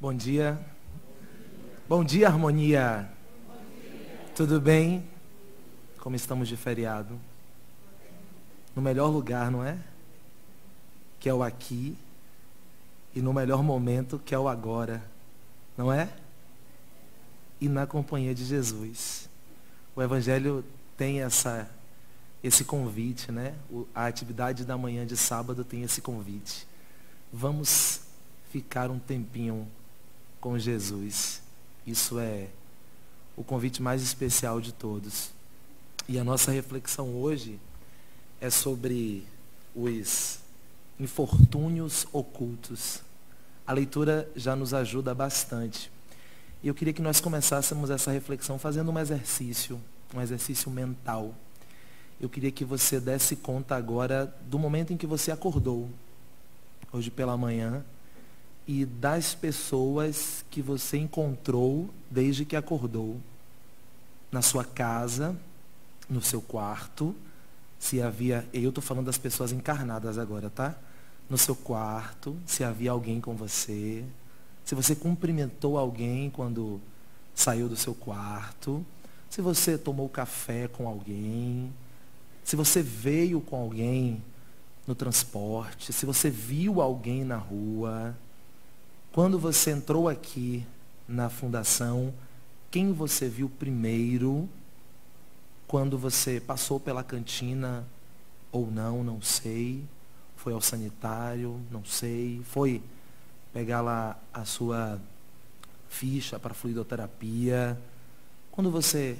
Bom dia. Bom dia, harmonia. Tudo bem? Como estamos de feriado? No melhor lugar, não é? Que é o aqui. E no melhor momento, que é o agora. Não é? E na companhia de Jesus. O Evangelho tem esse convite, né? A atividade da manhã de sábado tem esse convite. Vamos ficar um tempinho com Jesus. Isso é o convite mais especial de todos. E a nossa reflexão hoje é sobre os infortúnios ocultos. A leitura já nos ajuda bastante. E eu queria que nós começássemos essa reflexão fazendo um exercício mental. Eu queria que você desse conta agora do momento em que você acordou, hoje pela manhã, e das pessoas que você encontrou desde que acordou. Na sua casa, no seu quarto, se havia, eu estou falando das pessoas encarnadas agora, tá? No seu quarto, se havia alguém com você, se você cumprimentou alguém quando saiu do seu quarto, se você tomou café com alguém, se você veio com alguém no transporte, se você viu alguém na rua, quando você entrou aqui na fundação, quem você viu primeiro? Quando você passou pela cantina ou não sei. Foi ao sanitário, não sei. Foi pegar lá a sua ficha para fluidoterapia. Quando você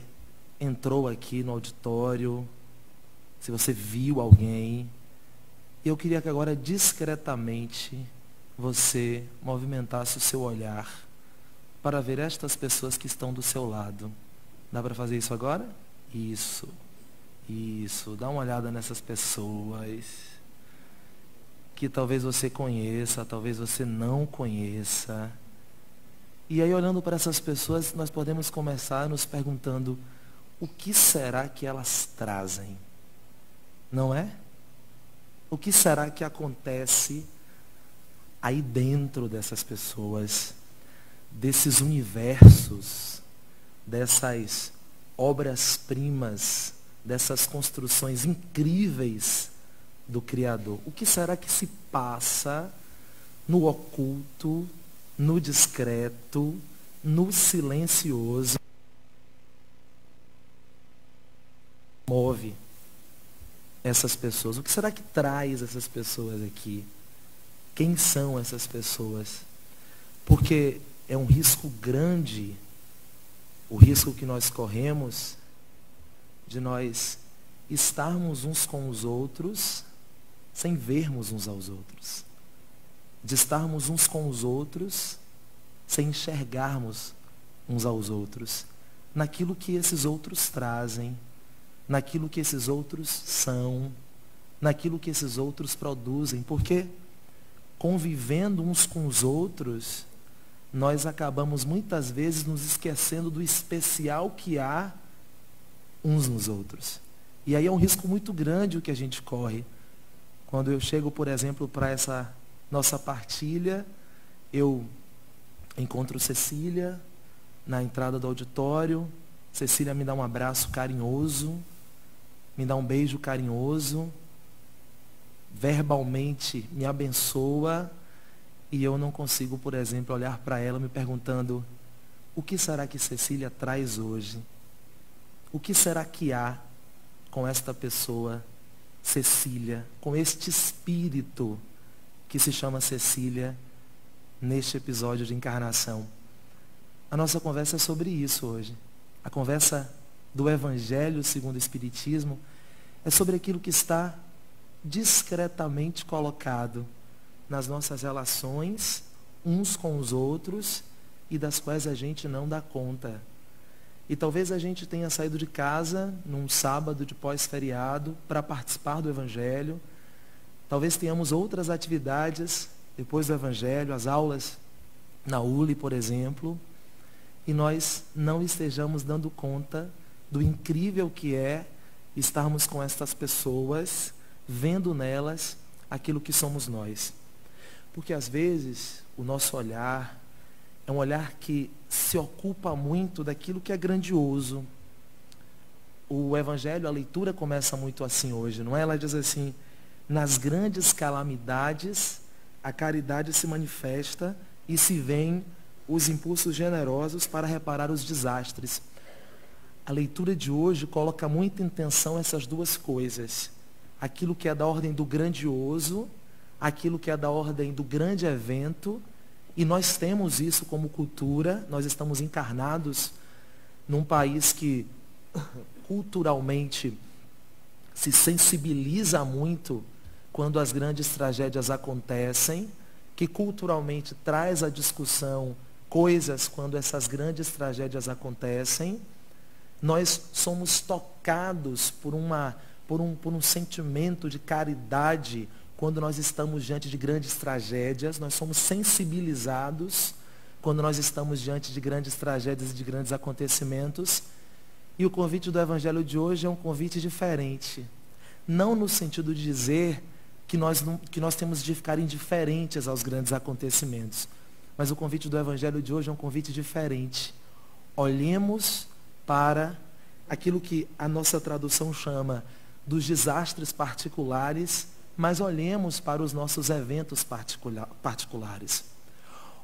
entrou aqui no auditório, se você viu alguém. Eu queria que agora discretamente você movimentasse o seu olhar para ver estas pessoas que estão do seu lado. Dá para fazer isso agora? Isso. Dá uma olhada nessas pessoas que talvez você conheça, talvez você não conheça. E aí, olhando para essas pessoas, nós podemos começar nos perguntando: o que será que elas trazem? Não é? O que será que acontece aí dentro dessas pessoas, desses universos, dessas obras-primas, dessas construções incríveis do Criador? O que será que se passa no oculto, no discreto, no silencioso? Move essas pessoas. O que será que traz essas pessoas aqui? Quem são essas pessoas? Porque é um risco grande, o risco que nós corremos de nós estarmos uns com os outros sem vermos uns aos outros. De estarmos uns com os outros sem enxergarmos uns aos outros. Naquilo que esses outros trazem, naquilo que esses outros são, naquilo que esses outros produzem. Porque convivendo uns com os outros, nós acabamos muitas vezes nos esquecendo do especial que há uns nos outros. E aí é um risco muito grande o que a gente corre. Quando eu chego, por exemplo, para essa nossa partilha, eu encontro Cecília na entrada do auditório. Cecília me dá um abraço carinhoso, me dá um beijo carinhoso, verbalmente me abençoa, e eu não consigo, por exemplo, olhar para ela me perguntando: o que será que Cecília traz hoje? O que será que há com esta pessoa, Cecília, com este espírito que se chama Cecília, neste episódio de encarnação? A nossa conversa é sobre isso hoje. A conversa do Evangelho segundo o Espiritismo é sobre aquilo que está discretamente colocado nas nossas relações uns com os outros e das quais a gente não dá conta. E talvez a gente tenha saído de casa num sábado de pós-feriado para participar do Evangelho. Talvez tenhamos outras atividades depois do Evangelho, as aulas na ULI, por exemplo, e nós não estejamos dando conta do incrível que é estarmos com estas pessoas, vendo nelas aquilo que somos nós. Porque às vezes o nosso olhar, É um olhar que se ocupa muito daquilo que é grandioso. O Evangelho, a leitura começa muito assim hoje, não é? Ela diz assim: nas grandes calamidades, a caridade se manifesta e se vêem os impulsos generosos para reparar os desastres. A leitura de hoje coloca muito em tensão essas duas coisas. Aquilo que é da ordem do grandioso, aquilo que é da ordem do grande evento, e nós temos isso como cultura. Nós estamos encarnados num país que culturalmente se sensibiliza muito quando as grandes tragédias acontecem, que culturalmente traz à discussão coisas quando essas grandes tragédias acontecem. Nós somos tocados por um sentimento de caridade quando nós estamos diante de grandes tragédias. Nós somos sensibilizados quando nós estamos diante de grandes tragédias e de grandes acontecimentos. E o convite do Evangelho de hoje é um convite diferente. Não no sentido de dizer que nós temos de ficar indiferentes aos grandes acontecimentos. Mas o convite do Evangelho de hoje é um convite diferente. Olhemos para aquilo que a nossa tradução chama dos desastres particulares, mas olhemos para os nossos eventos particulares.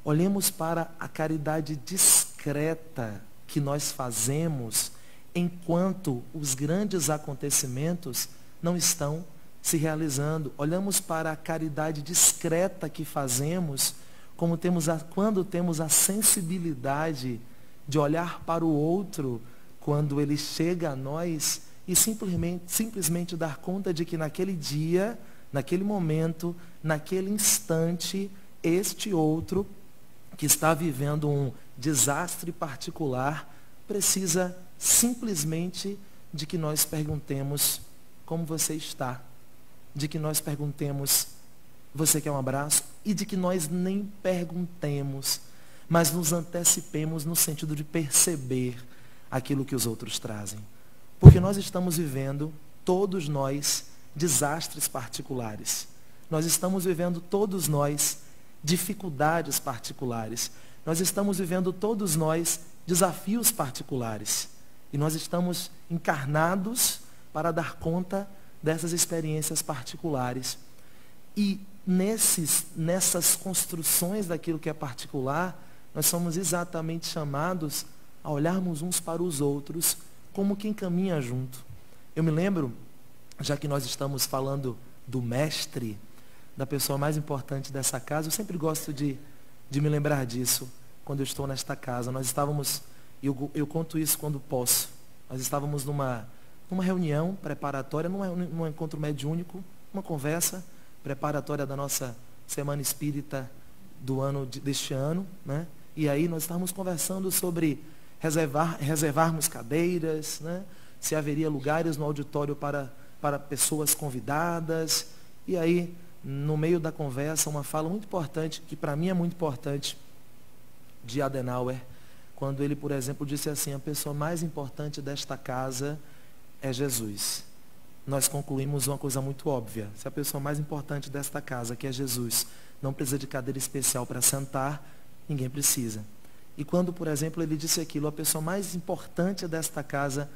Olhemos para a caridade discreta que nós fazemos enquanto os grandes acontecimentos não estão se realizando. Olhamos para a caridade discreta que fazemos quando temos a sensibilidade de olhar para o outro quando ele chega a nós e simplesmente dar conta de que naquele dia, naquele momento, naquele instante, este outro que está vivendo um desastre particular precisa simplesmente de que nós perguntemos: como você está? De que nós perguntemos: você quer um abraço? E de que nós nem perguntemos, mas nos antecipemos no sentido de perceber aquilo que os outros trazem. Porque nós estamos vivendo, todos nós, desastres particulares. Nós estamos vivendo, todos nós, dificuldades particulares. Nós estamos vivendo, todos nós, desafios particulares. E nós estamos encarnados para dar conta dessas experiências particulares. E nessas construções daquilo que é particular, nós somos exatamente chamados a olharmos uns para os outros como quem caminha junto. Eu me lembro, já que nós estamos falando do mestre, da pessoa mais importante dessa casa, eu sempre gosto de me lembrar disso quando eu estou nesta casa. Nós estávamos, eu conto isso quando posso, nós estávamos numa reunião preparatória, num encontro mediúnico, uma conversa preparatória da nossa Semana Espírita deste ano, né? E aí nós estávamos conversando sobre reservarmos cadeiras, né? Se haveria lugares no auditório para pessoas convidadas. E aí, no meio da conversa, uma fala muito importante, que para mim é muito importante, de Adenauer, quando ele, por exemplo, disse assim: a pessoa mais importante desta casa é Jesus. Nós concluímos uma coisa muito óbvia: se a pessoa mais importante desta casa, que é Jesus, não precisa de cadeira especial para sentar, ninguém precisa. E quando, por exemplo, ele disse aquilo: a pessoa mais importante desta casa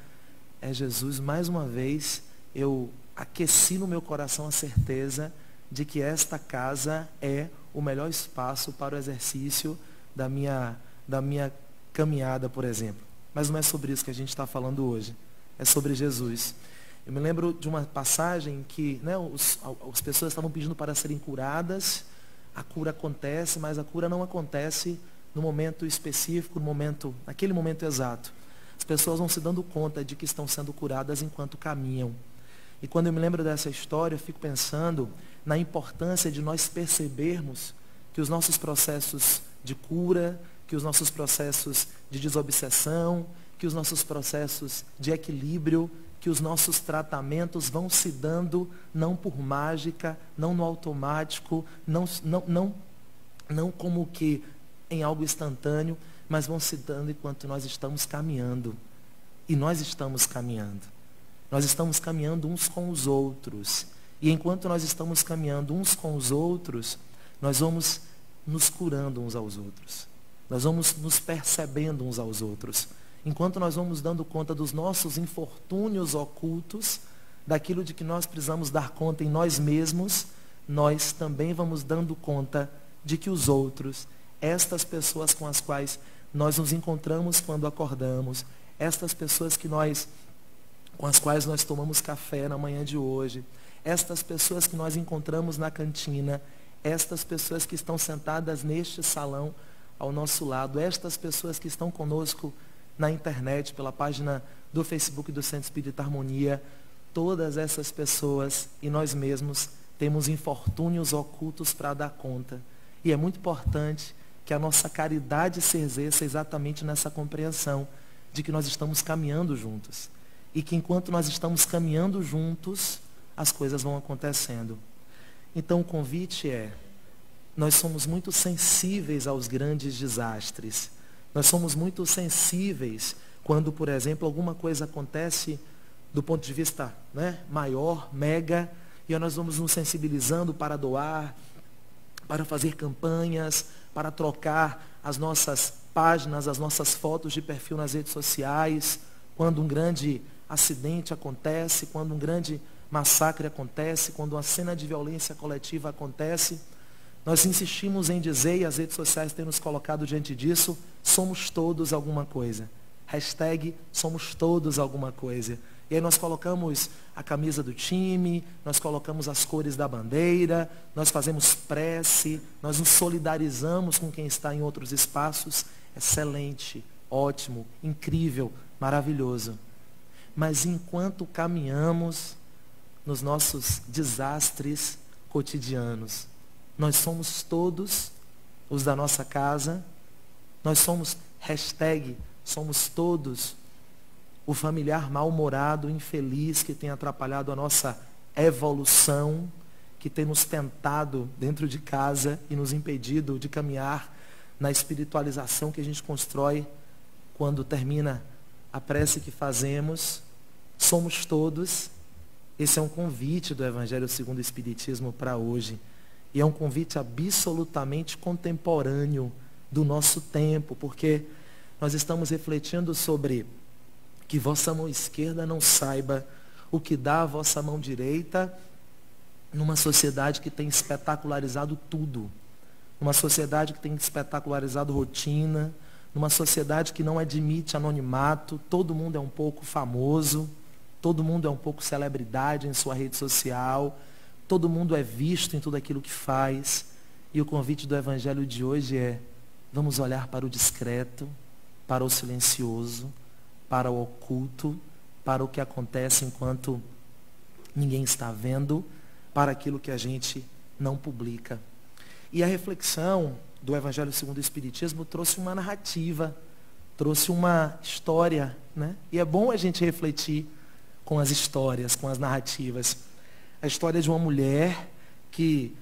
é Jesus, mais uma vez, eu aqueci no meu coração a certeza de que esta casa é o melhor espaço para o exercício da minha caminhada, por exemplo. Mas não é sobre isso que a gente está falando hoje. É sobre Jesus. Eu me lembro de uma passagem que, né, as pessoas estavam pedindo para serem curadas. A cura acontece, mas a cura não acontece no momento específico, naquele momento exato. As pessoas vão se dando conta de que estão sendo curadas enquanto caminham. E quando eu me lembro dessa história, eu fico pensando na importância de nós percebermos que os nossos processos de cura, que os nossos processos de desobsessão, que os nossos processos de equilíbrio, que os nossos tratamentos vão se dando não por mágica, não no automático, não como que em algo instantâneo, mas vão se dando enquanto nós estamos caminhando. E nós estamos caminhando. Nós estamos caminhando uns com os outros. E enquanto nós estamos caminhando uns com os outros, nós vamos nos curando uns aos outros. nós vamos nos percebendo uns aos outros. Enquanto nós vamos dando conta dos nossos infortúnios ocultos, daquilo de que nós precisamos dar conta em nós mesmos, nós também vamos dando conta de que os outros, estas pessoas com as quais nós nos encontramos quando acordamos, estas pessoas com as quais nós tomamos café na manhã de hoje, estas pessoas que nós encontramos na cantina, estas pessoas que estão sentadas neste salão ao nosso lado, estas pessoas que estão conosco na internet, pela página do Facebook do Centro Espírita Harmonia, todas essas pessoas e nós mesmos temos infortúnios ocultos para dar conta. E é muito importante que a nossa caridade se exerça exatamente nessa compreensão de que nós estamos caminhando juntos. E que enquanto nós estamos caminhando juntos, as coisas vão acontecendo. Então o convite é, nós somos muito sensíveis aos grandes desastres. Nós somos muito sensíveis quando, por exemplo, alguma coisa acontece do ponto de vista, maior, mega, e nós vamos nos sensibilizando para doar, para fazer campanhas, para trocar as nossas páginas, as nossas fotos de perfil nas redes sociais, quando um grande acidente acontece, quando um grande massacre acontece, quando uma cena de violência coletiva acontece. Nós insistimos em dizer, e as redes sociais têm nos colocado diante disso, somos todos alguma coisa. Hashtag somos todos alguma coisa. E aí nós colocamos a camisa do time, nós colocamos as cores da bandeira, nós fazemos prece, nós nos solidarizamos com quem está em outros espaços. Excelente, ótimo, incrível, maravilhoso. Mas enquanto caminhamos nos nossos desastres cotidianos, nós somos todos os da nossa casa, nós somos, hashtag, somos todos o familiar mal-humorado, infeliz, que tem atrapalhado a nossa evolução, que tem nos tentado dentro de casa e nos impedido de caminhar na espiritualização que a gente constrói quando termina a prece que fazemos. Somos todos. Esse é um convite do Evangelho segundo o Espiritismo para hoje. E é um convite absolutamente contemporâneo do nosso tempo, porque nós estamos refletindo sobre que vossa mão esquerda não saiba o que dá a vossa mão direita, numa sociedade que tem espetacularizado tudo, numa sociedade que tem espetacularizado rotina, numa sociedade que não admite anonimato, todo mundo é um pouco famoso, todo mundo é um pouco celebridade em sua rede social, todo mundo é visto em tudo aquilo que faz. E o convite do Evangelho de hoje é, vamos olhar para o discreto, para o silencioso, para o oculto, para o que acontece enquanto ninguém está vendo, para aquilo que a gente não publica. E a reflexão do Evangelho segundo o Espiritismo trouxe uma narrativa, trouxe uma história, E é bom a gente refletir com as histórias, com as narrativas. A história de uma mulher que,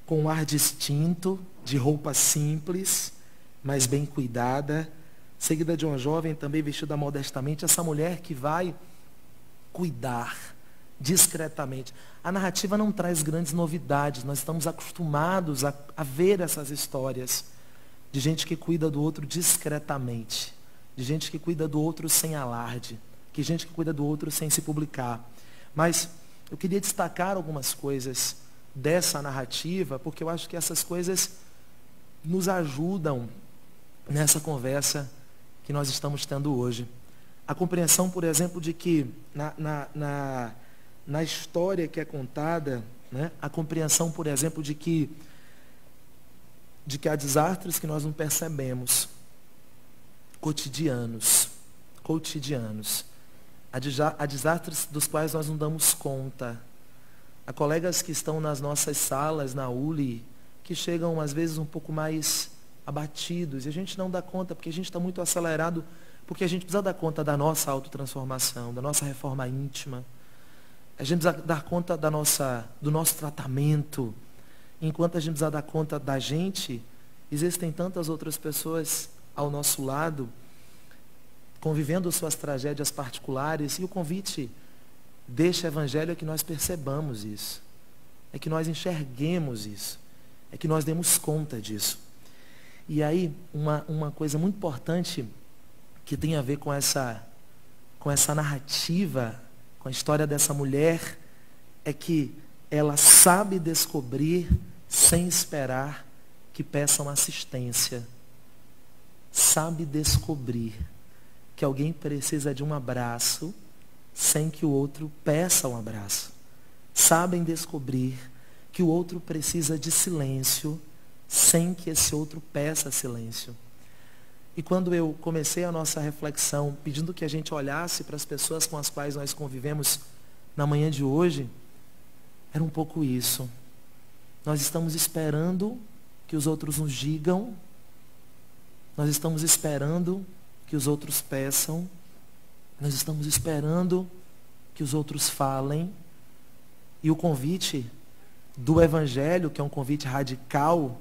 com um ar distinto, de roupa simples, mas bem cuidada, seguida de uma jovem também vestida modestamente, essa mulher que vai cuidar discretamente. A narrativa não traz grandes novidades, nós estamos acostumados a ver essas histórias de gente que cuida do outro discretamente, de gente que cuida do outro sem alarde, de gente que cuida do outro sem se publicar. Mas eu queria destacar algumas coisas dessa narrativa, porque eu acho que essas coisas nos ajudam nessa conversa que nós estamos tendo hoje. A compreensão, por exemplo, de que na história que é contada, a compreensão, por exemplo, de que há desastres que nós não percebemos, cotidianos. Há desastres dos quais nós não damos conta. Há colegas que estão nas nossas salas, na ULI, que chegam às vezes um pouco mais abatidos, e a gente não dá conta, porque a gente está muito acelerado, porque a gente precisa dar conta da nossa autotransformação, da nossa reforma íntima. A gente precisa dar conta do nosso tratamento. Enquanto a gente precisa dar conta da gente, existem tantas outras pessoas ao nosso lado, convivendo suas tragédias particulares, e o convite deste Evangelho é que nós percebamos isso, é que nós enxerguemos isso, é que nós demos conta disso. E aí, uma coisa muito importante que tem a ver com essa narrativa, com a história dessa mulher, é que ela sabe descobrir sem esperar que peçam assistência. Sabe descobrir que alguém precisa de um abraço sem que o outro peça um abraço. Sabem descobrir que o outro precisa de silêncio sem que esse outro peça silêncio. E quando eu comecei a nossa reflexão pedindo que a gente olhasse para as pessoas com as quais nós convivemos na manhã de hoje, era um pouco isso. Nós estamos esperando que os outros nos digam, nós estamos esperando que os outros peçam, nós estamos esperando que os outros falem. E o convite do Evangelho, que é um convite radical,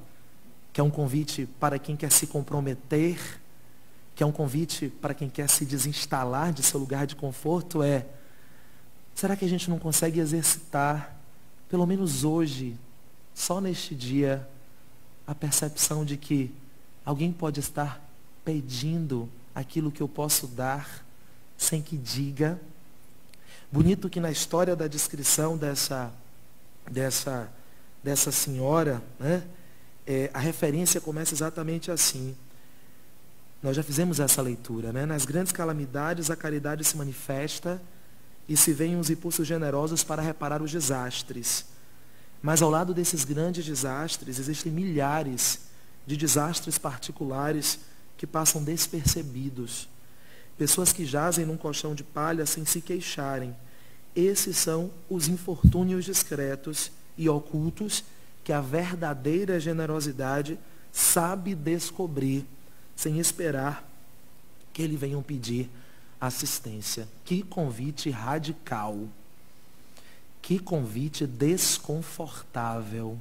que é um convite para quem quer se comprometer, que é um convite para quem quer se desinstalar de seu lugar de conforto, será que a gente não consegue exercitar, pelo menos hoje, só neste dia, a percepção de que alguém pode estar pedindo aquilo que eu posso dar, sem que diga? Bonito que na história da descrição dessa senhora, né, a referência começa exatamente assim. Nós já fizemos essa leitura, né? Nas grandes calamidades a caridade se manifesta e se veem os impulsos generosos para reparar os desastres. Mas ao lado desses grandes desastres existem milhares de desastres particulares que passam despercebidos. Pessoas que jazem num colchão de palha sem se queixarem. Esses são os infortúnios discretos e ocultos que a verdadeira generosidade sabe descobrir, sem esperar que eles venham pedir assistência. Que convite radical. Que convite desconfortável.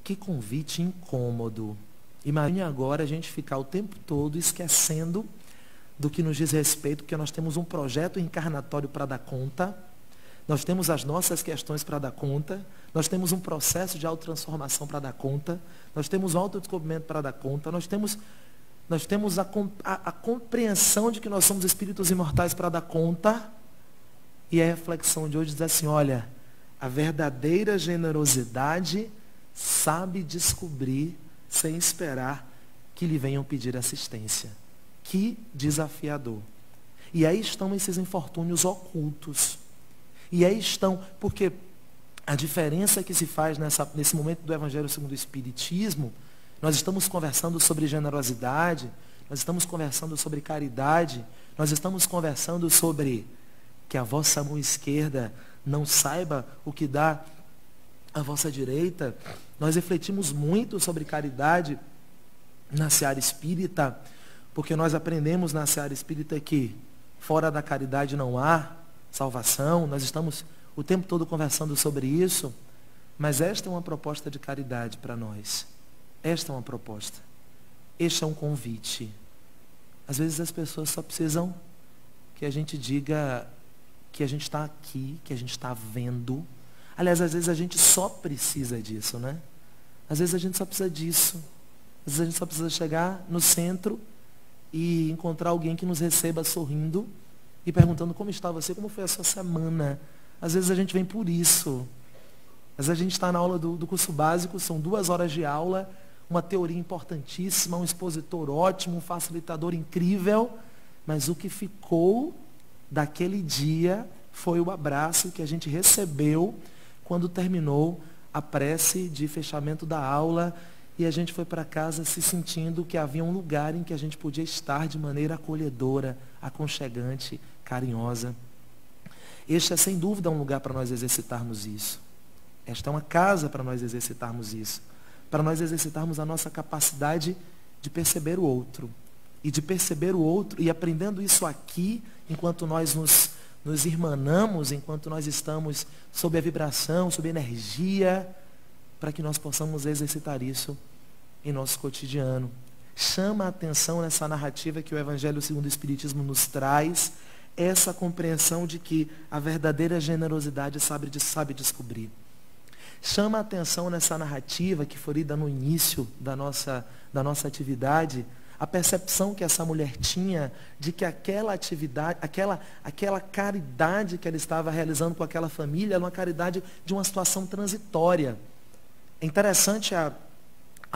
Que convite incômodo. Imagine agora a gente ficar o tempo todo esquecendo do que nos diz respeito, porque nós temos um projeto encarnatório para dar conta, nós temos as nossas questões para dar conta, nós temos um processo de autotransformação para dar conta, nós temos um autodescobrimento para dar conta, nós temos a compreensão de que nós somos espíritos imortais para dar conta, e a reflexão de hoje diz assim, olha, a verdadeira generosidade sabe descobrir sem esperar que lhe venham pedir assistência. Que desafiador. E aí estão esses infortúnios ocultos. E aí estão, porque a diferença que se faz nesse momento do Evangelho segundo o Espiritismo, nós estamos conversando sobre generosidade, nós estamos conversando sobre caridade, nós estamos conversando sobre que a vossa mão esquerda não saiba o que dá a vossa direita. Nós refletimos muito sobre caridade na seara espírita, porque nós aprendemos na seara espírita que fora da caridade não há salvação. Nós estamos o tempo todo conversando sobre isso, mas esta é uma proposta de caridade para nós. Esta é uma proposta. Este é um convite. Às vezes as pessoas só precisam que a gente diga que a gente está aqui, que a gente está vendo. Aliás, às vezes a gente só precisa disso, né? Às vezes a gente só precisa disso. Às vezes a gente só precisa chegar no centro e encontrar alguém que nos receba sorrindo e perguntando como está você, como foi a sua semana. Às vezes a gente vem por isso. Às vezes a gente está na aula do curso básico, são 2 horas de aula, uma teoria importantíssima, um expositor ótimo, um facilitador incrível, mas o que ficou daquele dia foi o abraço que a gente recebeu quando terminou a prece de fechamento da aula e a gente foi para casa se sentindo que havia um lugar em que a gente podia estar de maneira acolhedora, aconchegante, carinhosa. Este é sem dúvida um lugar para nós exercitarmos isso. Esta é uma casa para nós exercitarmos isso. Para nós exercitarmos a nossa capacidade de perceber o outro. E de perceber o outro, e aprendendo isso aqui, enquanto nós nos irmanamos, enquanto nós estamos sob a vibração, sob a energia, para que nós possamos exercitar isso em nosso cotidiano. Chama a atenção nessa narrativa que o Evangelho segundo o Espiritismo nos traz, essa compreensão de que a verdadeira generosidade sabe descobrir. Chama a atenção nessa narrativa que foi lida no início da nossa atividade, a percepção que essa mulher tinha de que aquela atividade, aquela caridade que ela estava realizando com aquela família, era uma caridade de uma situação transitória. É interessante a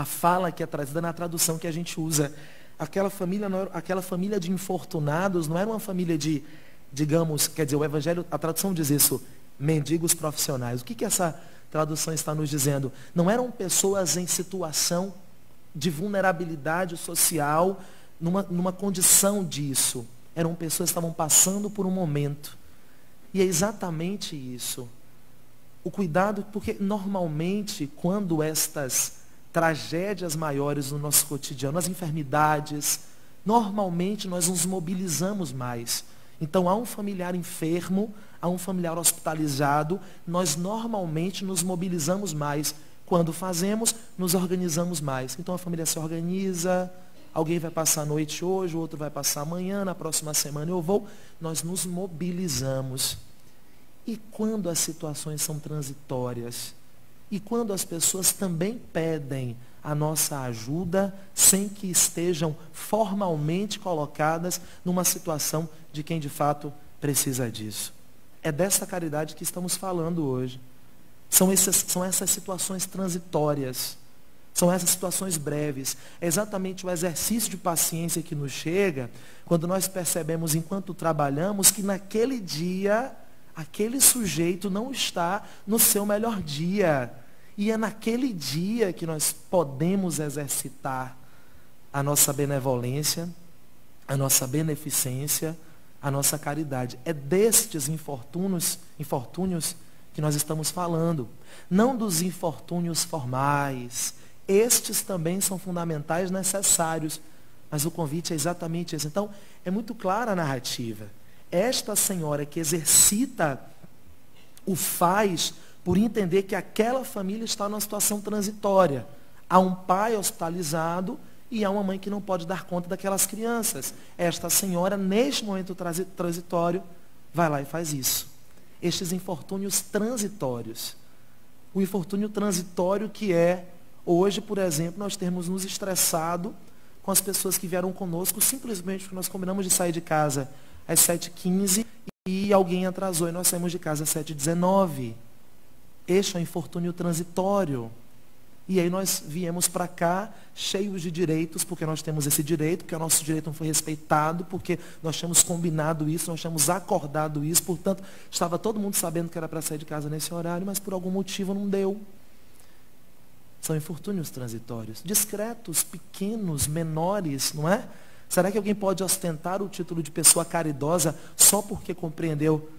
fala que é trazida na tradução que a gente usa. Aquela família de infortunados não era uma família de, digamos, quer dizer, o Evangelho, a tradução diz isso, mendigos profissionais. O que essa tradução está nos dizendo? Não eram pessoas em situação de vulnerabilidade social, numa condição disso. Eram pessoas que estavam passando por um momento. E é exatamente isso. O cuidado, porque normalmente, quando estas tragédias maiores no nosso cotidiano, as enfermidades, normalmente nós nos mobilizamos mais. Então, há um familiar enfermo, há um familiar hospitalizado, nós normalmente nos mobilizamos mais. Quando fazemos, nos organizamos mais. Então a família se organiza, alguém vai passar a noite hoje, o outro vai passar amanhã, na próxima semana eu vou. Nós nos mobilizamos. E quando as situações são transitórias? E quando as pessoas também pedem a nossa ajuda, sem que estejam formalmente colocadas numa situação de quem de fato precisa disso? É dessa caridade que estamos falando hoje. São essas situações transitórias, são essas situações breves. É exatamente o exercício de paciência que nos chega quando nós percebemos, enquanto trabalhamos, que naquele dia, aquele sujeito não está no seu melhor dia. E é naquele dia que nós podemos exercitar a nossa benevolência, a nossa beneficência, a nossa caridade. É destes infortúnios que nós estamos falando, não dos infortúnios formais. Estes também são fundamentais, necessários, mas o convite é exatamente esse. Então, é muito clara a narrativa. Esta senhora que exercita o faz por entender que aquela família está numa situação transitória. Há um pai hospitalizado e há uma mãe que não pode dar conta daquelas crianças. Esta senhora, neste momento transitório, vai lá e faz isso. Estes infortúnios transitórios. O infortúnio transitório que é, hoje, por exemplo, nós termos nos estressado com as pessoas que vieram conosco, simplesmente porque nós combinamos de sair de casa às 7h15 e alguém atrasou e nós saímos de casa às 7h19. Este é o infortúnio transitório. E aí nós viemos para cá cheios de direitos, porque nós temos esse direito, porque o nosso direito não foi respeitado, porque nós tínhamos combinado isso, nós tínhamos acordado isso, portanto, estava todo mundo sabendo que era para sair de casa nesse horário, mas por algum motivo não deu. São infortúnios transitórios, discretos, pequenos, menores, não é? Será que alguém pode ostentar o título de pessoa caridosa só porque compreendeu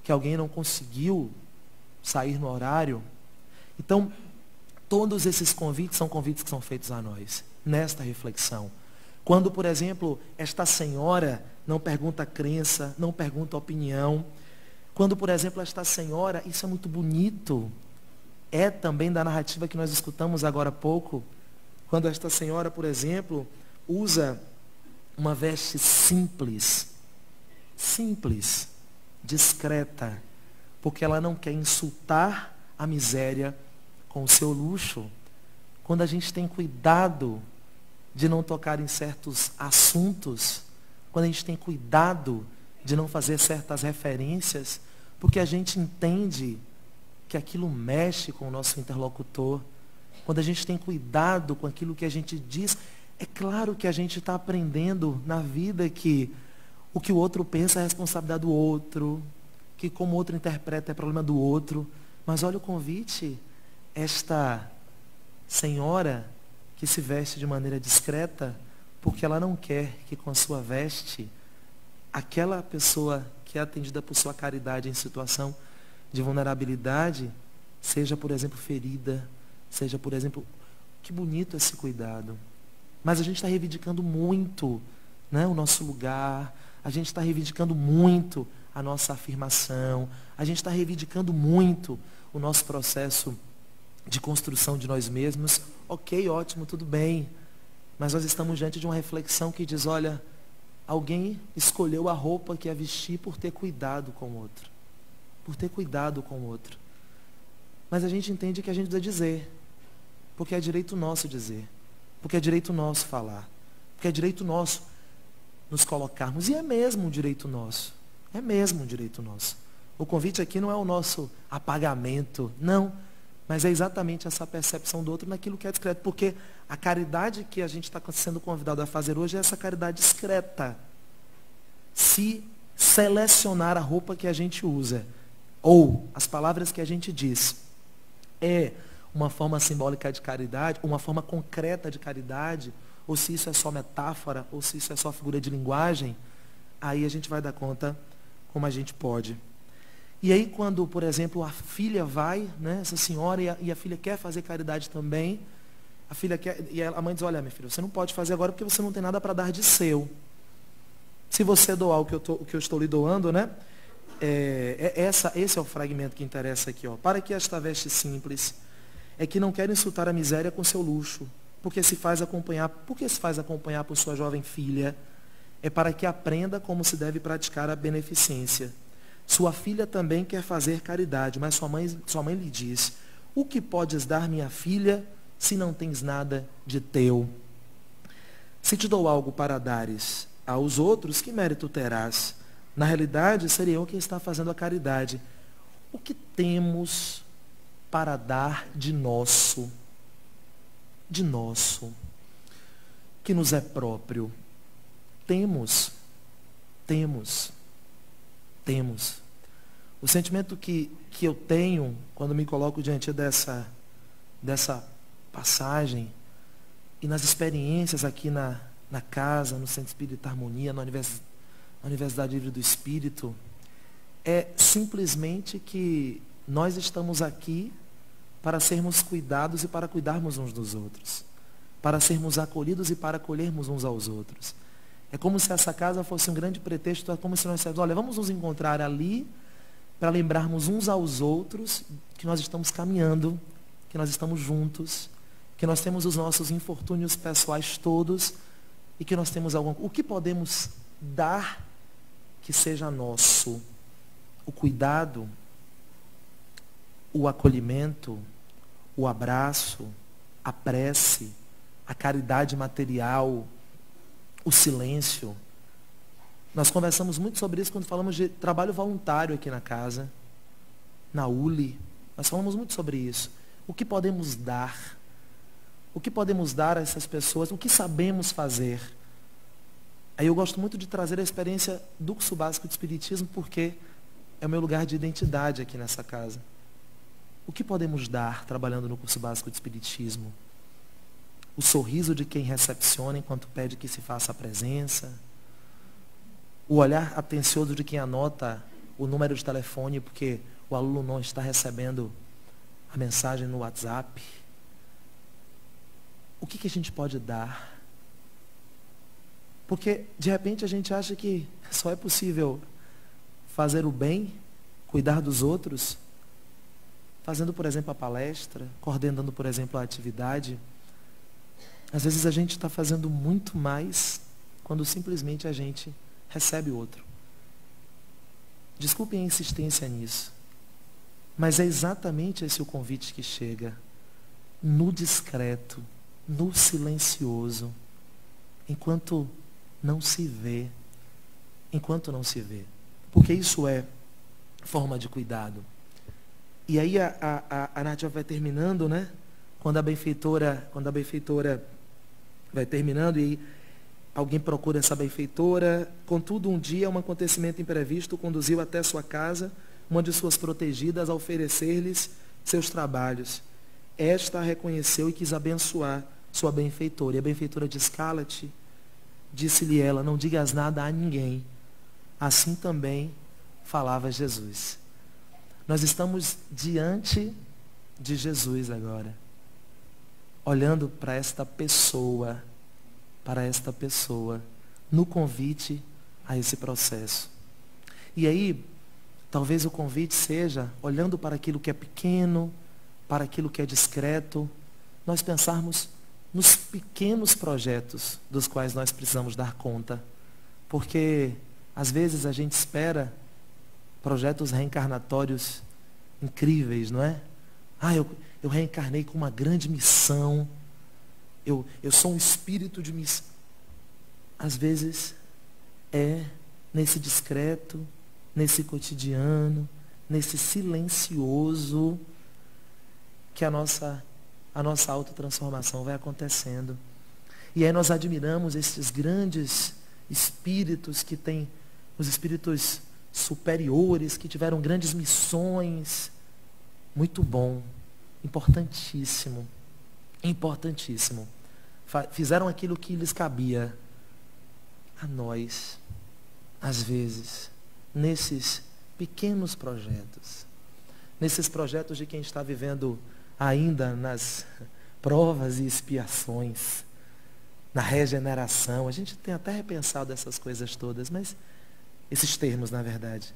que alguém não conseguiu sair no horário? Então, todos esses convites são convites que são feitos a nós, nesta reflexão. Quando, por exemplo, esta senhora não pergunta crença, não pergunta opinião. Quando, por exemplo, esta senhora, isso é muito bonito, é também da narrativa que nós escutamos agora há pouco, quando esta senhora, por exemplo, usa uma veste simples, discreta, porque ela não quer insultar a miséria com o seu luxo. Quando a gente tem cuidado de não tocar em certos assuntos, quando a gente tem cuidado de não fazer certas referências, porque a gente entende que aquilo mexe com o nosso interlocutor, quando a gente tem cuidado com aquilo que a gente diz, é claro que a gente está aprendendo na vida que o que o outro pensa é responsabilidade do outro, que como o outro interpreta é problema do outro. Mas olha o convite, esta senhora que se veste de maneira discreta, porque ela não quer que com a sua veste, aquela pessoa que é atendida por sua caridade em situação de vulnerabilidade, seja, por exemplo, ferida, seja, por exemplo, que bonito esse cuidado. Mas a gente está reivindicando muito, né, o nosso lugar, a gente está reivindicando muito a nossa afirmação, a gente está reivindicando muito o nosso processo de construção de nós mesmos. Ok, ótimo, tudo bem, mas nós estamos diante de uma reflexão que diz, olha, alguém escolheu a roupa que ia vestir por ter cuidado com o outro. Por ter cuidado com o outro. Mas a gente entende que a gente precisa dizer. Porque é direito nosso dizer. Porque é direito nosso falar. Porque é direito nosso nos colocarmos. E é mesmo um direito nosso. É mesmo um direito nosso. O convite aqui não é o nosso apagamento, não. Mas é exatamente essa percepção do outro naquilo que é discreto. Porque a caridade que a gente está sendo convidado a fazer hoje é essa caridade discreta. Se selecionar a roupa que a gente usa, ou as palavras que a gente diz, é uma forma simbólica de caridade, uma forma concreta de caridade, ou se isso é só metáfora, ou se isso é só figura de linguagem, aí a gente vai dar conta como a gente pode. E aí quando, por exemplo, a filha vai, né, essa senhora, e a filha quer fazer caridade também, a filha quer, e a mãe diz, olha, minha filha, você não pode fazer agora porque você não tem nada para dar de seu. Se você doar o que eu estou lhe doando, né? Esse é o fragmento que interessa aqui, ó. Para que esta veste simples é que não quer insultar a miséria com seu luxo, porque se faz acompanhar por sua jovem filha, é para que aprenda como se deve praticar a beneficência. Sua filha também quer fazer caridade, mas sua mãe lhe diz, o que podes dar, minha filha, se não tens nada de teu? Se te dou algo para dares aos outros, que mérito terás? Na realidade, seria eu quem está fazendo a caridade. O que temos para dar de nosso, que nos é próprio? Temos. O sentimento que eu tenho quando me coloco diante dessa passagem e nas experiências aqui na casa, no Centro Espírita Harmonia, na Universidade Livre do Espírito, é simplesmente que nós estamos aqui para sermos cuidados e para cuidarmos uns dos outros. Para sermos acolhidos e para acolhermos uns aos outros. É como se essa casa fosse um grande pretexto, é como se nós disséssemos, olha, vamos nos encontrar ali para lembrarmos uns aos outros que nós estamos caminhando, que nós estamos juntos, que nós temos os nossos infortúnios pessoais todos e que nós temos o que podemos dar que seja nosso? O cuidado, o acolhimento, o abraço, a prece, a caridade material, o silêncio. Nós conversamos muito sobre isso quando falamos de trabalho voluntário aqui na casa, na ULI. Nós falamos muito sobre isso. O que podemos dar? O que podemos dar a essas pessoas? O que sabemos fazer? Aí eu gosto muito de trazer a experiência do curso básico de Espiritismo, porque é o meu lugar de identidade aqui nessa casa. O que podemos dar trabalhando no curso básico de Espiritismo? O sorriso de quem recepciona enquanto pede que se faça a presença. O olhar atencioso de quem anota o número de telefone porque o aluno não está recebendo a mensagem no WhatsApp. O que a gente pode dar? Porque, de repente, a gente acha que só é possível fazer o bem, cuidar dos outros, fazendo, por exemplo, a palestra, coordenando, por exemplo, a atividade. Às vezes a gente está fazendo muito mais quando simplesmente a gente recebe o outro. Desculpem a insistência nisso, mas é exatamente esse o convite que chega, no discreto, no silencioso, enquanto não se vê, porque isso é forma de cuidado. E aí a narrativa vai terminando, né? Quando a benfeitora vai terminando e alguém procura essa benfeitora, contudo um dia um acontecimento imprevisto conduziu até sua casa uma de suas protegidas a oferecer-lhes seus trabalhos. Esta a reconheceu e quis abençoar sua benfeitora. E a benfeitora disse, cala-te. Disse-lhe ela, não digas nada a ninguém. Assim também falava Jesus. Nós estamos diante de Jesus agora, olhando para esta pessoa, no convite a esse processo. E aí, talvez o convite seja, olhando para aquilo que é pequeno, para aquilo que é discreto, nós pensarmos nos pequenos projetos dos quais nós precisamos dar conta. Porque, às vezes, a gente espera projetos reencarnatórios incríveis, não é? Eu reencarnei com uma grande missão. Eu sou um espírito de missão. Às vezes é nesse discreto, nesse cotidiano, nesse silencioso, que a nossa autotransformação vai acontecendo. E aí nós admiramos esses grandes espíritos que têm, os espíritos superiores, que tiveram grandes missões. Muito bom, importantíssimo, importantíssimo. Fizeram aquilo que lhes cabia. A nós, às vezes, nesses pequenos projetos, nesses projetos de quem está vivendo ainda nas provas e expiações, na regeneração, a gente tem até repensado essas coisas todas, mas esses termos, na verdade,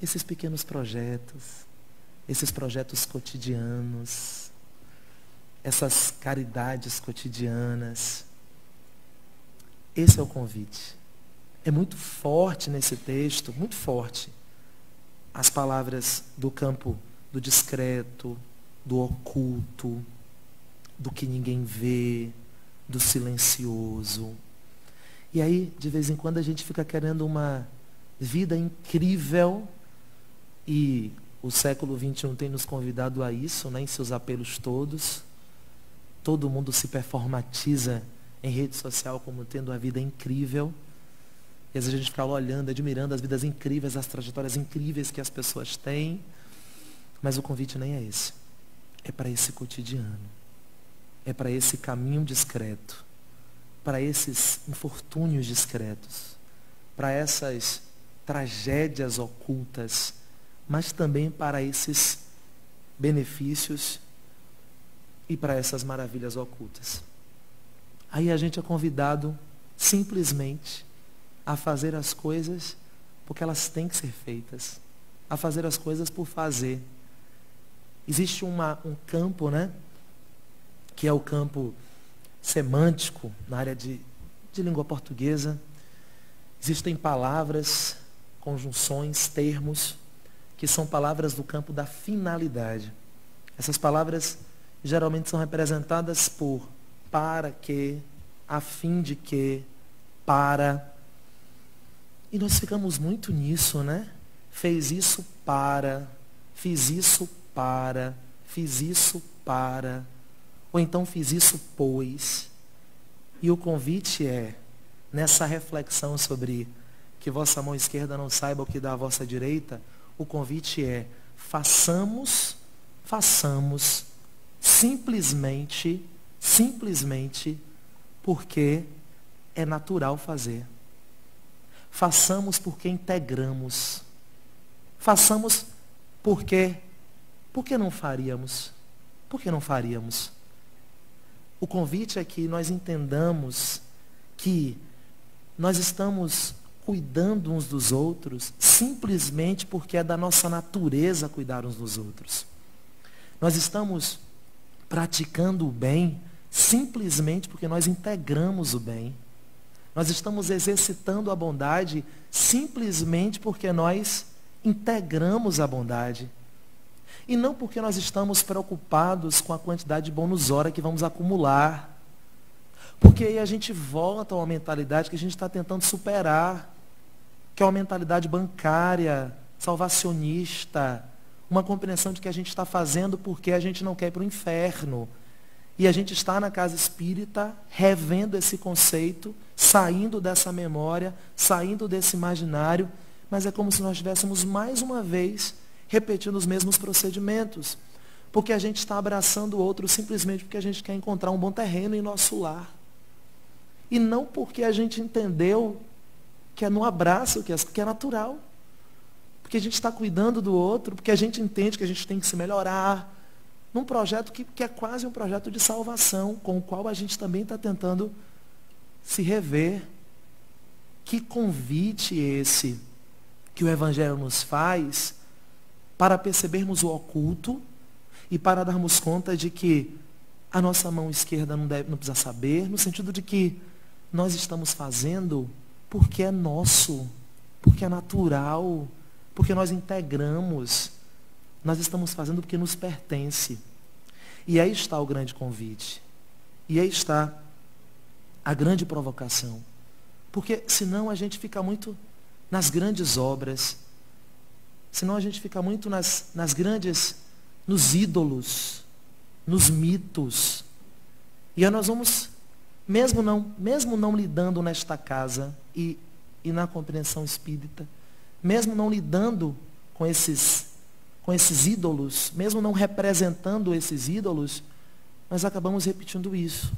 esses pequenos projetos, esses projetos cotidianos, essas caridades cotidianas, esse é o convite. É muito forte nesse texto, muito forte, as palavras do campo do discreto, do oculto, do que ninguém vê, do silencioso. E aí, de vez em quando, a gente fica querendo uma vida incrível, e o século XXI tem nos convidado a isso, né, em seus apelos todos. Todo mundo se performatiza em rede social como tendo uma vida incrível. E às vezes a gente fica olhando, admirando as vidas incríveis, as trajetórias incríveis que as pessoas têm. Mas o convite nem é esse. É para esse cotidiano. É para esse caminho discreto. Para esses infortúnios discretos. Para essas tragédias ocultas. Mas também para esses benefícios e para essas maravilhas ocultas. Aí a gente é convidado simplesmente a fazer as coisas porque elas têm que ser feitas. A fazer as coisas por fazer. Existe um campo, né? Que é o campo semântico, na área de língua portuguesa. Existem palavras, conjunções, termos, que são palavras do campo da finalidade. Essas palavras geralmente são representadas por para que, a fim de que, para. E nós ficamos muito nisso, né? Fez isso para, fiz isso para, fiz isso para, ou então fiz isso pois. E o convite é, nessa reflexão sobre que vossa mão esquerda não saiba o que dá a vossa direita, o convite é, façamos, simplesmente, porque é natural fazer. Façamos porque integramos. Façamos porque... Por que não faríamos? Por que não faríamos? O convite é que nós entendamos que nós estamos cuidando uns dos outros simplesmente porque é da nossa natureza cuidar uns dos outros. Nós estamos praticando o bem simplesmente porque nós integramos o bem. Nós estamos exercitando a bondade simplesmente porque nós integramos a bondade. E não porque nós estamos preocupados com a quantidade de bônus hora que vamos acumular. Porque aí a gente volta a uma mentalidade que a gente está tentando superar, que é uma mentalidade bancária, salvacionista, uma compreensão de que a gente está fazendo porque a gente não quer ir para o inferno. E a gente está na casa espírita, revendo esse conceito, saindo dessa memória, saindo desse imaginário, mas é como se nós estivéssemos mais uma vez repetindo os mesmos procedimentos. Porque a gente está abraçando o outro simplesmente porque a gente quer encontrar um bom terreno em nosso lar. E não porque a gente entendeu que é no abraço que é natural. Porque a gente está cuidando do outro, porque a gente entende que a gente tem que se melhorar. Num projeto que é quase um projeto de salvação, com o qual a gente também está tentando se rever. Que convite esse que o Evangelho nos faz para percebermos o oculto e para darmos conta de que a nossa mão esquerda não precisa saber, no sentido de que nós estamos fazendo porque é nosso, porque é natural, porque nós integramos. Nós estamos fazendo porque nos pertence. E aí está o grande convite. E aí está a grande provocação. Porque senão a gente fica muito nas grandes obras. Senão a gente fica muito nas grandes, nos ídolos, nos mitos. E aí nós vamos, mesmo não lidando nesta casa e na compreensão espírita, mesmo não lidando com esses ídolos, mesmo não representando esses ídolos, nós acabamos repetindo isso.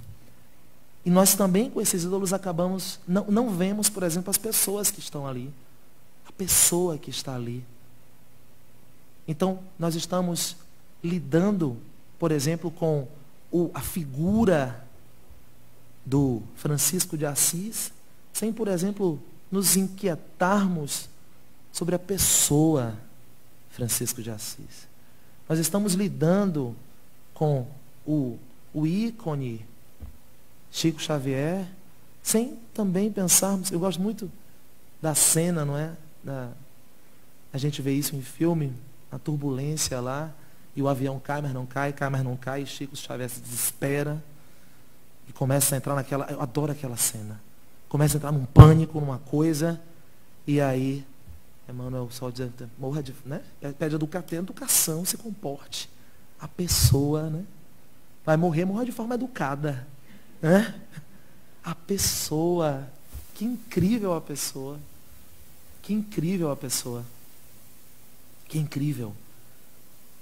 E nós também com esses ídolos acabamos, não vemos, por exemplo, as pessoas que estão ali. A pessoa que está ali. Então, nós estamos lidando, por exemplo, com a figura do Francisco de Assis, sem, por exemplo, nos inquietarmos sobre a pessoa Francisco de Assis. Nós estamos lidando com o ícone Chico Xavier, sem também pensarmos, eu gosto muito da cena, não é? A gente vê isso em filme, a turbulência lá, e o avião cai, mas não cai, e Chico Xavier se desespera e começa a entrar naquela, eu adoro aquela cena, começa a entrar num pânico, numa coisa, e aí Emmanuel só diz, morra de, né? Pede educação, se comporte. A pessoa, né? Vai morra de forma educada. Né? A pessoa, que incrível a pessoa. Que incrível a pessoa. Que incrível.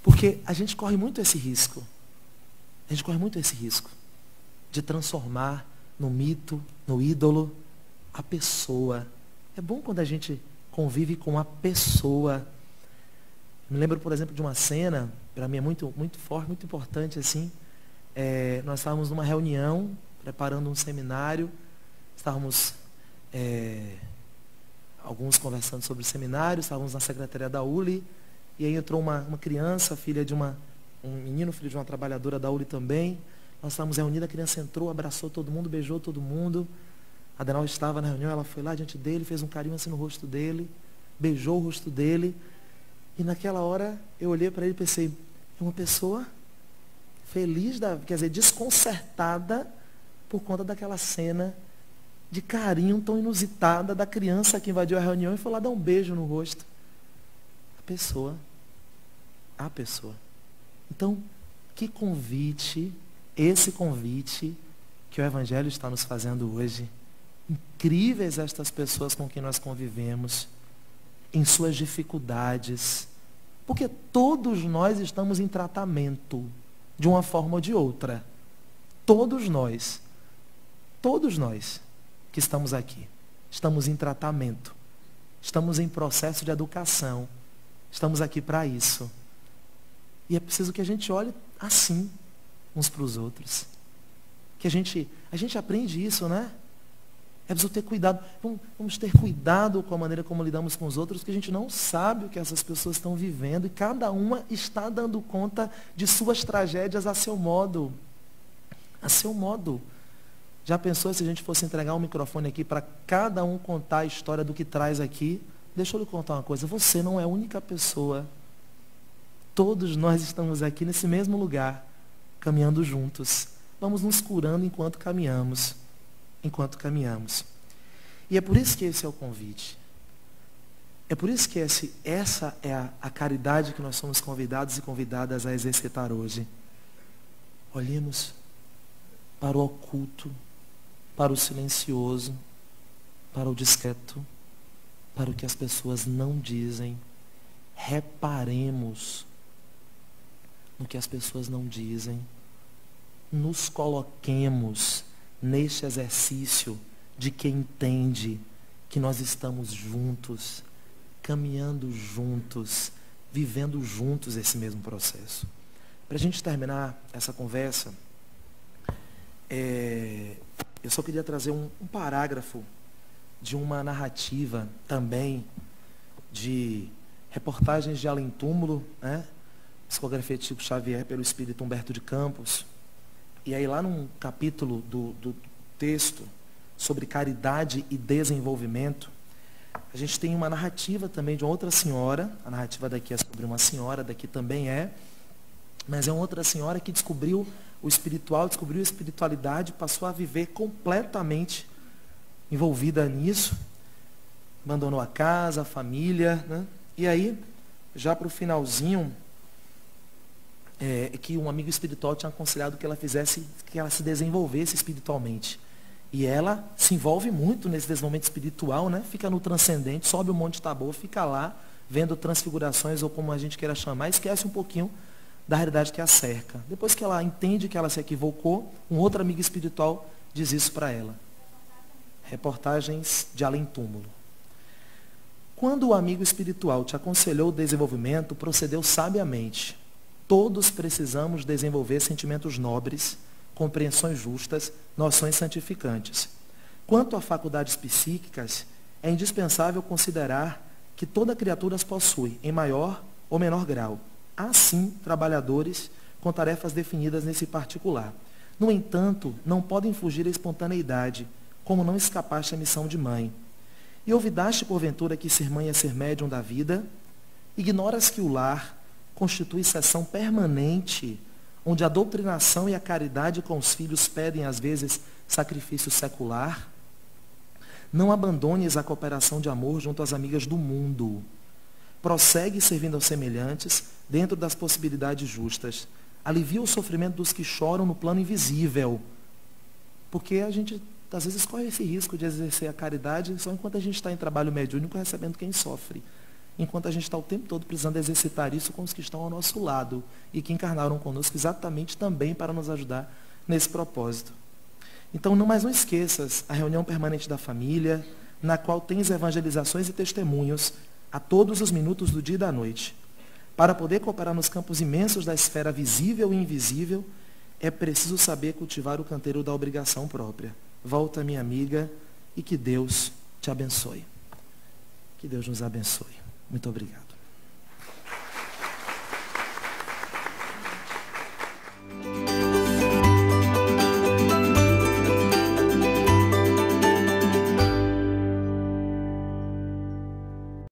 Porque a gente corre muito esse risco. A gente corre muito esse risco de transformar no mito, no ídolo, a pessoa. É bom quando a gente convive com a pessoa. Me lembro, por exemplo, de uma cena, para mim é muito, muito forte, muito importante, assim. Nós estávamos numa reunião, preparando um seminário, estávamos alguns conversando sobre o seminário, estávamos na secretaria da ULI, e aí entrou uma criança, um menino, filho de uma trabalhadora da ULI também. Nós estávamos reunidos, a criança entrou, abraçou todo mundo, beijou todo mundo. A Adenal estava na reunião, ela foi lá diante dele, fez um carinho assim no rosto dele, beijou o rosto dele. E naquela hora eu olhei para ele e pensei, é uma pessoa feliz, quer dizer, desconcertada por conta daquela cena de carinho tão inusitada da criança que invadiu a reunião e foi lá dar um beijo no rosto. A pessoa. Então, que convite, esse convite que o Evangelho está nos fazendo hoje. Incríveis estas pessoas com quem nós convivemos, em suas dificuldades, porque todos nós estamos em tratamento, de uma forma ou de outra. Todos nós que estamos aqui, estamos em tratamento, estamos em processo de educação, estamos aqui para isso. E é preciso que a gente olhe assim, uns para os outros. Que a gente aprende isso, né? É preciso ter cuidado. Vamos ter cuidado com a maneira como lidamos com os outros, porque a gente não sabe o que essas pessoas estão vivendo e cada uma está dando conta de suas tragédias a seu modo. A seu modo. Já pensou se a gente fosse entregar um microfone aqui para cada um contar a história do que traz aqui? Deixa eu lhe contar uma coisa. Você não é a única pessoa. Todos nós estamos aqui nesse mesmo lugar, caminhando juntos. Vamos nos curando enquanto caminhamos. E é por isso que esse é o convite. É por isso que essa é a caridade que nós somos convidados e convidadas a exercitar hoje. Olhemos para o oculto, para o silencioso, para o discreto, para o que as pessoas não dizem. Reparemos no que as pessoas não dizem. Nos coloquemos neste exercício de quem entende que nós estamos juntos, caminhando juntos, vivendo juntos esse mesmo processo. Para a gente terminar essa conversa, eu só queria trazer um parágrafo de uma narrativa também de reportagens de Além Túmulo, né? Psicografia de Chico Xavier pelo espírito Humberto de Campos. E aí lá num capítulo do texto sobre caridade e desenvolvimento, a gente tem uma narrativa também de outra senhora. A narrativa daqui é sobre uma senhora, daqui também é. Mas é uma outra senhora que descobriu o espiritual, descobriu a espiritualidade, passou a viver completamente envolvida nisso, abandonou a casa, a família, né? E aí, já para o finalzinho, que um amigo espiritual tinha aconselhado que ela fizesse, que ela se desenvolvesse espiritualmente. E ela se envolve muito nesse desenvolvimento espiritual, né? Fica no transcendente, sobe o Monte Tabor, fica lá, vendo transfigurações, ou como a gente queira chamar, esquece um pouquinho da realidade que a cerca. Depois que ela entende que ela se equivocou, um outro amigo espiritual diz isso para ela. Reportagens de Além Túmulo. Quando o amigo espiritual te aconselhou o desenvolvimento, procedeu sabiamente. Todos precisamos desenvolver sentimentos nobres, compreensões justas, noções santificantes. Quanto a faculdades psíquicas, é indispensável considerar que toda criatura as possui, em maior ou menor grau. Há, sim, trabalhadores com tarefas definidas nesse particular. No entanto, não podem fugir à espontaneidade, como não escapaste à missão de mãe. E olvidaste, porventura, que ser mãe é ser médium da vida? Ignoras que o lar constitui seção permanente, onde a doutrinação e a caridade com os filhos pedem, às vezes, sacrifício secular? Não abandones a cooperação de amor junto às amigas do mundo. Prossegue servindo aos semelhantes, dentro das possibilidades justas. Alivia o sofrimento dos que choram no plano invisível. Porque a gente, às vezes, corre esse risco de exercer a caridade só enquanto a gente está em trabalho mediúnico recebendo quem sofre. Enquanto a gente está o tempo todo precisando exercitar isso com os que estão ao nosso lado e que encarnaram conosco exatamente também para nos ajudar nesse propósito. Então, não esqueças a reunião permanente da família, na qual tens evangelizações e testemunhos a todos os minutos do dia e da noite. Para poder cooperar nos campos imensos da esfera visível e invisível, é preciso saber cultivar o canteiro da obrigação própria. Volta, minha amiga, e que Deus te abençoe. Que Deus nos abençoe. Muito obrigado.